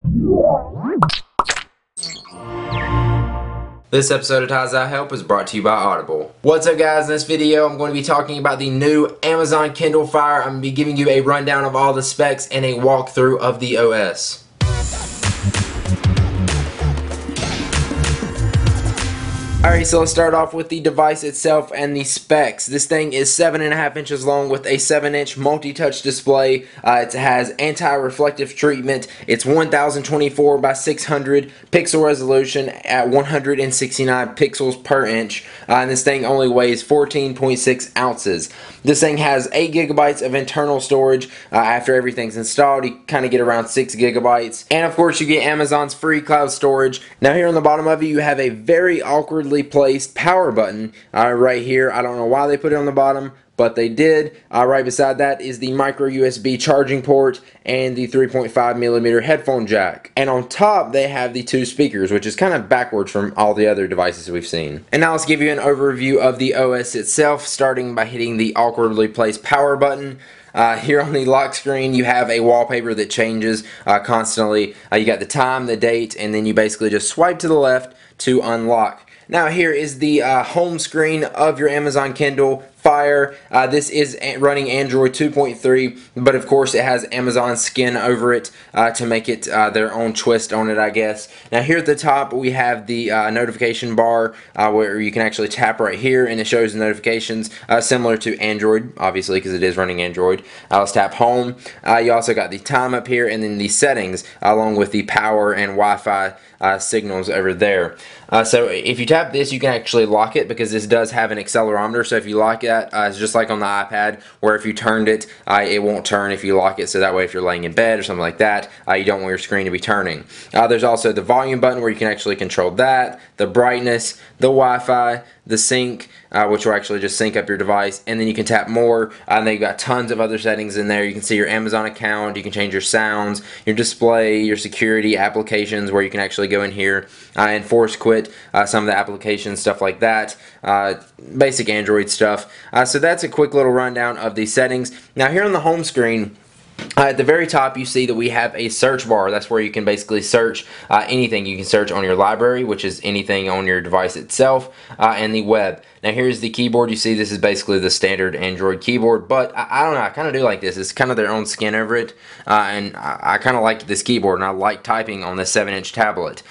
This episode of Ties I Help is brought to you by Audible. What's up guys, in this video I'm going to be talking about the new Amazon Kindle Fire. I'm going to be giving you a rundown of all the specs and a walkthrough of the OS. Alright, so let's start off with the device itself and the specs. This thing is 7.5 inches long with a 7-inch multi-touch display. It has anti-reflective treatment. It's 1024 by 600 pixel resolution at 169 pixels per inch. And this thing only weighs 14.6 ounces. This thing has 8 gigabytes of internal storage. After everything's installed, you kind of get around 6 gigabytes. And of course, you get Amazon's free cloud storage. Now here on the bottom of it, you have a very awkwardly placed power button right here. I don't know why they put it on the bottom, but they did. Right beside that is the micro USB charging port and the 3.5mm headphone jack. And on top they have the 2 speakers, which is kind of backwards from all the other devices we've seen. And now let's give you an overview of the OS itself, starting by hitting the awkwardly placed power button. Here on the lock screen you have a wallpaper that changes constantly. You got the time, the date, and then you basically just swipe to the left to unlock. Now here is the home screen of your Amazon Kindle Fire. This is running Android 2.3, but of course it has Amazon skin over it to make it their own twist on it, I guess. Now here at the top we have the notification bar where you can actually tap right here and it shows the notifications, similar to Android, obviously, because it is running Android. Let's tap home. You also got the time up here and then the settings along with the power and Wi-Fi signals over there. So if you tap this, you can actually lock it because this does have an accelerometer. So if you lock it, it's just like on the iPad where if you turned it, it won't turn if you lock it. So that way if you're laying in bed or something like that, you don't want your screen to be turning. There's also the volume button where you can actually control that, the brightness, the Wi-Fi, the sync, which will actually just sync up your device, and then you can tap more, and they've got tons of other settings in there. You can see your Amazon account, you can change your sounds, your display, your security applications, where you can actually go in here and force quit some of the applications, stuff like that, basic Android stuff. So that's a quick little rundown of the settings. Now here on the home screen, at the very top you see that we have a search bar. That's where you can basically search anything. You can search on your library, which is anything on your device itself, and the web. Now here's the keyboard. You see this is basically the standard Android keyboard, but I don't know, I kind of do like this. It's kind of their own skin over it, and I kind of like this keyboard, and I like typing on this 7-inch tablet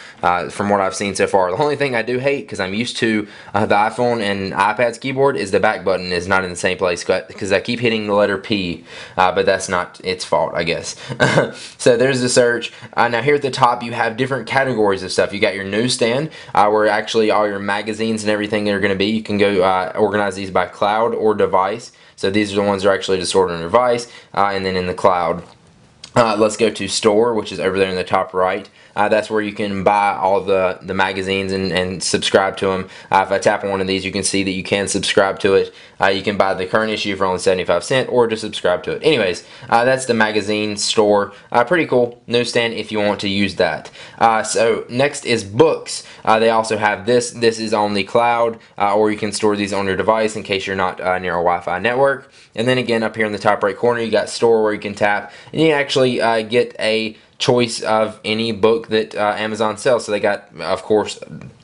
from what I've seen so far. The only thing I do hate, because I'm used to the iPhone and iPad's keyboard, is the back button is not in the same place because I keep hitting the letter P, but that's not its fault, I guess. So there's the search. Now here at the top you have different categories of stuff. You got your newsstand, where actually all your magazines and everything are going to be. You can go organize these by cloud or device. So these are the ones that are actually just stored on your device and then in the cloud. Let's go to store, which is over there in the top right. That's where you can buy all the magazines and subscribe to them. If I tap on one of these, you can see that you can subscribe to it. You can buy the current issue for only 75 cents or just subscribe to it. Anyways, that's the magazine store. Pretty cool newsstand if you want to use that. So next is books. They also have this. This is on the cloud, or you can store these on your device in case you're not near a Wi-Fi network. And then again, up here in the top right corner, you got store where you can tap, and you can actually get a choice of any book that Amazon sells. So they got, of course,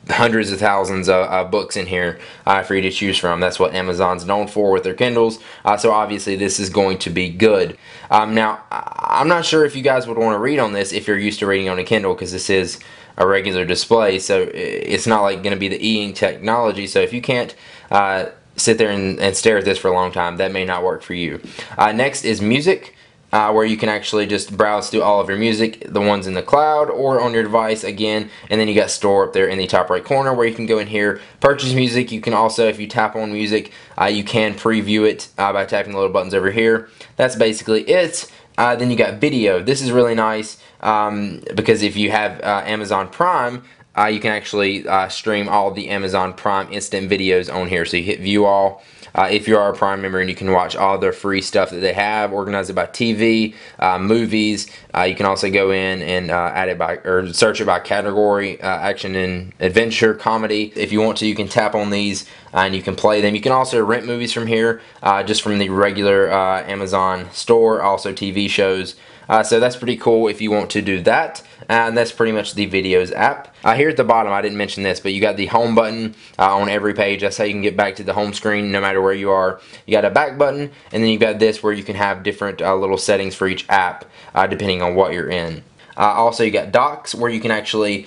hundreds of thousands of books in here for you to choose from. That's what Amazon's known for with their Kindles. So obviously this is going to be good. Now, I'm not sure if you guys would want to read on this if you're used to reading on a Kindle, because this is a regular display. So it's not like going to be the e-ink technology. So if you can't sit there and stare at this for a long time, that may not work for you. Next is music. Where you can actually just browse through all of your music, the ones in the cloud or on your device again, and then you got store up there in the top right corner where you can go in here, purchase music. You can also, if you tap on music, you can preview it by tapping the little buttons over here. That's basically it. Then you got video. This is really nice because if you have Amazon Prime, you can actually stream all the Amazon Prime instant videos on here. So you hit view all. If you are a Prime member, and you can watch all their free stuff that they have, organize it by TV, movies. You can also go in and add it by, or search it by category, action and adventure, comedy. If you want to, you can tap on these and you can play them. You can also rent movies from here, just from the regular Amazon store, also TV shows. So that's pretty cool if you want to do that. And that's pretty much the Videos app. Here at the bottom, I didn't mention this, but you got the home button on every page. That's how you can get back to the home screen no matter where you are. You got a back button, and then you've got this where you can have different little settings for each app depending on what you're in. Also, you got docs where you can actually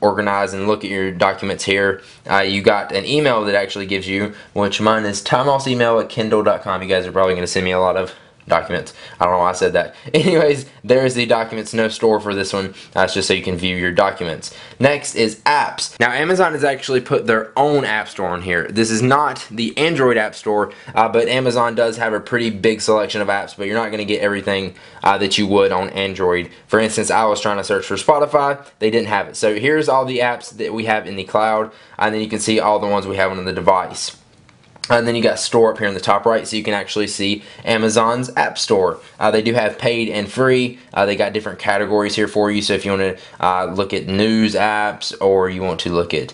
organize and look at your documents here. You got an email that actually gives you, which mine is timeoffemail@kindle.com. You guys are probably going to send me a lot of documents. I don't know why I said that. Anyways, there's the documents, no store for this one. It's just so you can view your documents. Next is apps. Now Amazon has actually put their own app store on here. This is not the Android app store, but Amazon does have a pretty big selection of apps, but you're not going to get everything that you would on Android. For instance, I was trying to search for Spotify. They didn't have it. So here's all the apps that we have in the cloud, and then you can see all the ones we have on the device. And then you got store up here in the top right, so you can actually see Amazon's App Store. They do have paid and free. They got different categories here for you. So if you want to look at news apps, or you want to look at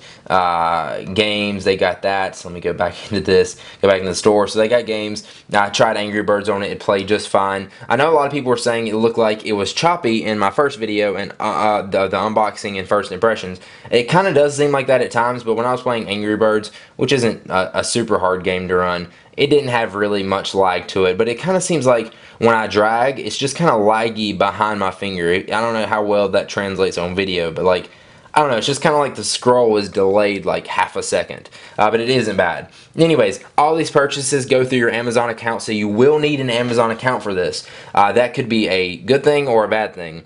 games, they got that. So let me go back into this, go back into the store. So they got games. I tried Angry Birds on it. It played just fine. I know a lot of people were saying it looked like it was choppy in my first video and the unboxing and first impressions. It kind of does seem like that at times, but when I was playing Angry Birds, which isn't a super hard game to run, it didn't have really much lag to it, but it kind of seems like when I drag, it's just kind of laggy behind my finger. I don't know how well that translates on video, but like, I don't know, it's just kind of like the scroll is delayed like half a second, but it isn't bad. Anyways, all these purchases go through your Amazon account, so you will need an Amazon account for this. That could be a good thing or a bad thing.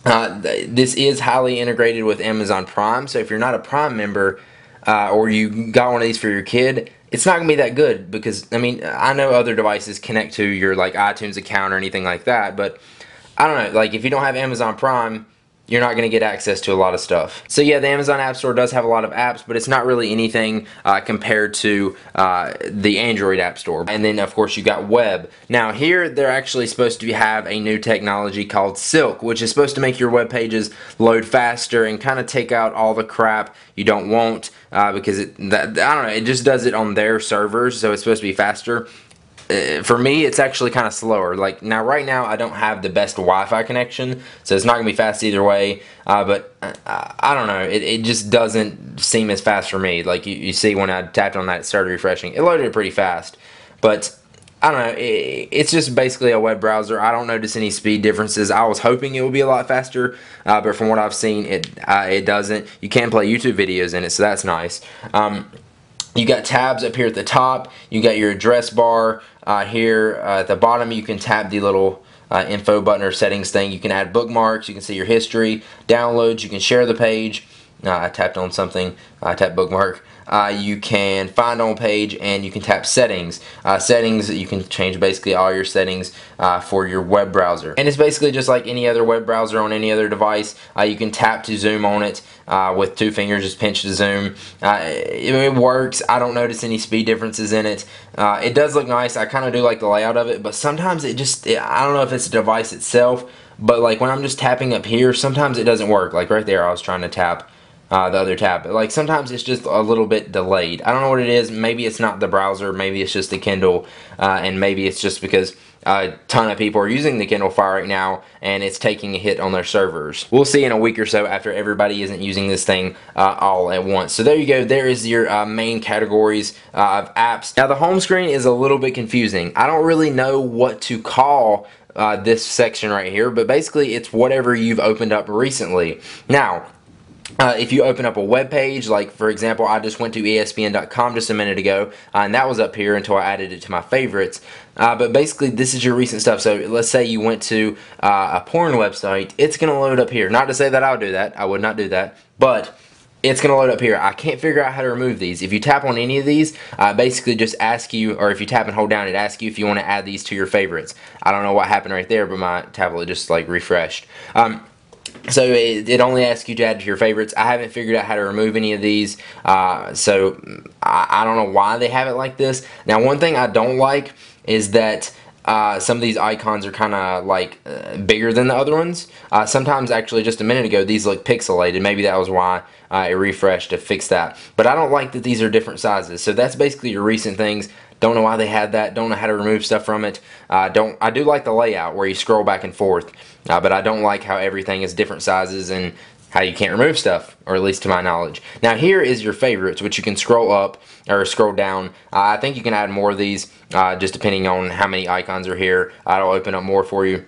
This is highly integrated with Amazon Prime, so if you're not a Prime member, or you got one of these for your kid, it's not going to be that good, because, I mean, I know other devices connect to your, like, iTunes account or anything like that, but, I don't know, like, if you don't have Amazon Prime, you're not going to get access to a lot of stuff. So yeah, the Amazon App Store does have a lot of apps, but it's not really anything compared to the Android App Store. And then of course you got web. Now here they're actually supposed to have a new technology called Silk, which is supposed to make your web pages load faster and kind of take out all the crap you don't want because I don't know, it just does it on their servers, so it's supposed to be faster. For me, it's actually kind of slower. Like now, right now, I don't have the best Wi-Fi connection, so it's not gonna be fast either way. But I don't know. It just doesn't seem as fast for me. Like you see when I tapped on that, it started refreshing. It loaded it pretty fast, but I don't know. It's just basically a web browser. I don't notice any speed differences. I was hoping it would be a lot faster, but from what I've seen, it doesn't. You can play YouTube videos in it, so that's nice. You got tabs up here at the top. You got your address bar here at the bottom. You can tap the little info button or settings thing. You can add bookmarks. You can see your history, downloads. You can share the page. I tapped on something. I tapped bookmark. You can find on page, and you can tap settings. Settings, you can change basically all your settings for your web browser. And it's basically just like any other web browser on any other device. You can tap to zoom on it with 2 fingers, just pinch to zoom. It works. I don't notice any speed differences in it. It does look nice. I kind of do like the layout of it, but sometimes I don't know if it's the device itself, but like when I'm just tapping up here, sometimes it doesn't work. Like right there, I was trying to tap the other tab. Like sometimes it's just a little bit delayed. I don't know what it is. Maybe it's not the browser. Maybe it's just the Kindle, and maybe it's just because a ton of people are using the Kindle Fire right now, and it's taking a hit on their servers. We'll see in a week or so after everybody isn't using this thing all at once. So there you go. There is your main categories of apps. Now the home screen is a little bit confusing. I don't really know what to call this section right here, but basically it's whatever you've opened up recently. Now, if you open up a web page, like for example, I just went to ESPN.com just a minute ago, and that was up here until I added it to my favorites. But basically, this is your recent stuff. So let's say you went to a porn website, it's going to load up here. Not to say that I would do that. I would not do that. But it's going to load up here. I can't figure out how to remove these. If you tap on any of these, basically just ask you, or if you tap and hold down, it asks you if you want to add these to your favorites. I don't know what happened right there, but my tablet just like refreshed. So it only asks you to add to your favorites. I haven't figured out how to remove any of these, so I don't know why they have it like this. Now, one thing I don't like is that some of these icons are kind of like bigger than the other ones. Sometimes, actually, just a minute ago, these look pixelated. Maybe that was why it refreshed to fix that. But I don't like that these are different sizes. So that's basically your recent things. Don't know why they had that. Don't know how to remove stuff from it. I do like the layout where you scroll back and forth, but I don't like how everything is different sizes and how you can't remove stuff, or at least to my knowledge. Now here is your favorites, which you can scroll up or scroll down. I think you can add more of these, just depending on how many icons are here. I'll open up more for you.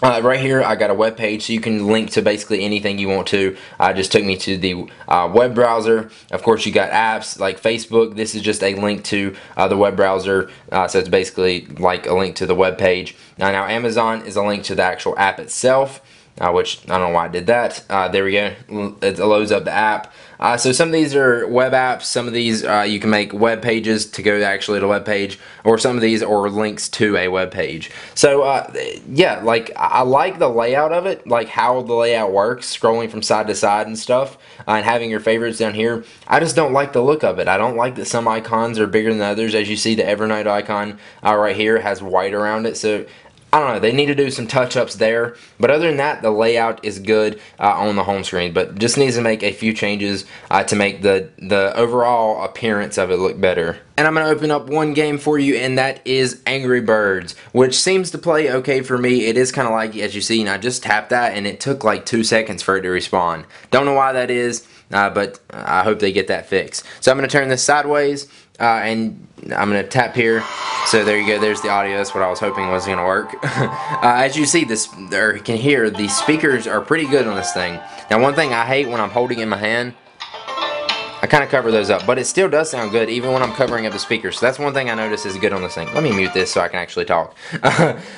Right here I got a web page, so you can link to basically anything you want to. Just took me to the web browser. Of course you got apps like Facebook. This is just a link to the web browser, so it's basically like a link to the web page. Now Amazon is a link to the actual app itself, which I don't know why I did that. There we go. It loads up the app. So some of these are web apps. Some of these you can make web pages to go actually to a web page, or some of these are links to a web page. So yeah, like I like the layout of it, like how the layout works, scrolling from side to side and stuff, and having your favorites down here. I just don't like the look of it. I don't like that some icons are bigger than others. As you see, the Evernote icon right here has white around it, so I don't know, they need to do some touch-ups there, but other than that, the layout is good on the home screen, but just needs to make a few changes to make the overall appearance of it look better. And I'm going to open up one game for you, and that is Angry Birds, which seems to play okay for me. It is kind of like, as you see, and I just tapped that, and it took like 2 seconds for it to respawn. Don't know why that is, but I hope they get that fixed. So I'm going to turn this sideways, and I'm going to tap here. So there you go, there's the audio. That's what I was hoping was going to work. As you see, or you can hear, the speakers are pretty good on this thing. Now one thing I hate when I'm holding it in my hand, I kind of cover those up, but it still does sound good even when I'm covering up the speakers. So that's one thing I notice is good on this thing. Let me mute this so I can actually talk.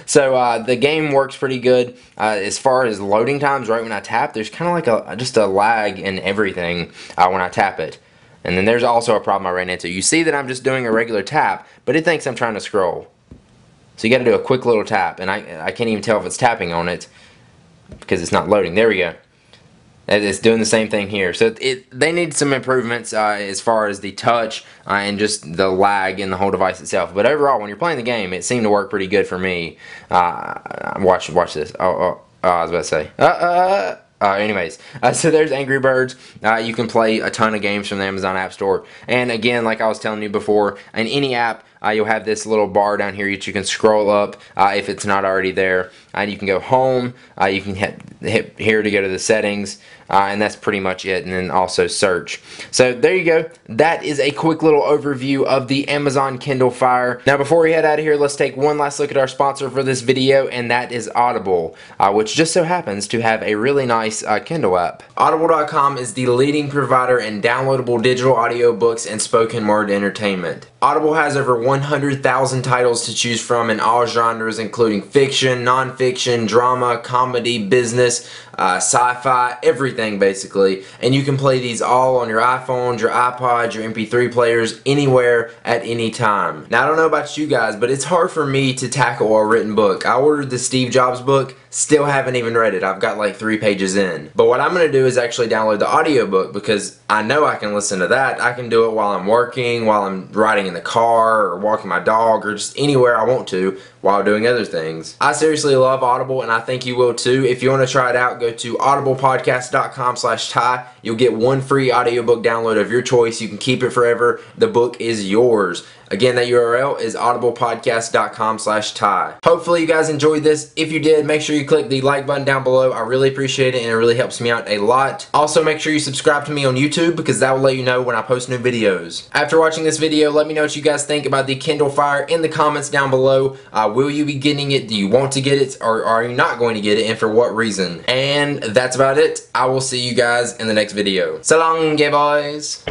So the game works pretty good. As far as loading times, right when I tap, there's kind of like just a lag in everything when I tap it. And then there's also a problem I ran into. You see that I'm just doing a regular tap, but it thinks I'm trying to scroll. So you got to do a quick little tap, and I can't even tell if it's tapping on it because it's not loading. There we go. It's doing the same thing here. So they need some improvements as far as the touch and just the lag in the whole device itself. But overall, when you're playing the game, it seemed to work pretty good for me. Watch this. I was about to say. Anyways, so there's Angry Birds. You can play a ton of games from the Amazon App Store. And again, like I was telling you before, in any app, you'll have this little bar down here that you can scroll up if it's not already there. And you can go home. You can hit here to go to the settings. And that's pretty much it. And then also search. So there you go. That is a quick little overview of the Amazon Kindle Fire. Now before we head out of here, let's take one last look at our sponsor for this video, and that is Audible, which just so happens to have a really nice Kindle app. Audible.com is the leading provider in downloadable digital audiobooks and spoken word entertainment. Audible has over 100,000 titles to choose from in all genres, including fiction, non-fiction, drama, comedy, business, sci-fi, everything basically. And you can play these all on your iPhones, your iPods, your MP3 players, anywhere at any time. Now I don't know about you guys, but it's hard for me to tackle a written book. I ordered the Steve Jobs book, still haven't even read it. I've got like 3 pages in. But what I'm going to do is actually download the audiobook, because I know I can listen to that. I can do it while I'm working, while I'm riding in the car, or walking my dog, or just anywhere I want to while doing other things. I seriously love Audible, and I think you will too. If you want to try it out, go to audiblepodcast.com/Ty. You'll get 1 free audiobook download of your choice. You can keep it forever. The book is yours. Again, that URL is audiblepodcast.com/Ty. Hopefully you guys enjoyed this. If you did, make sure you click the like button down below. I really appreciate it, and it really helps me out a lot. Also, make sure you subscribe to me on YouTube, because that will let you know when I post new videos. After watching this video, let me know what you guys think about the Kindle Fire in the comments down below. Will you be getting it? Do you want to get it? Or are you not going to get it? And for what reason? And that's about it. I will see you guys in the next video. So long, boys.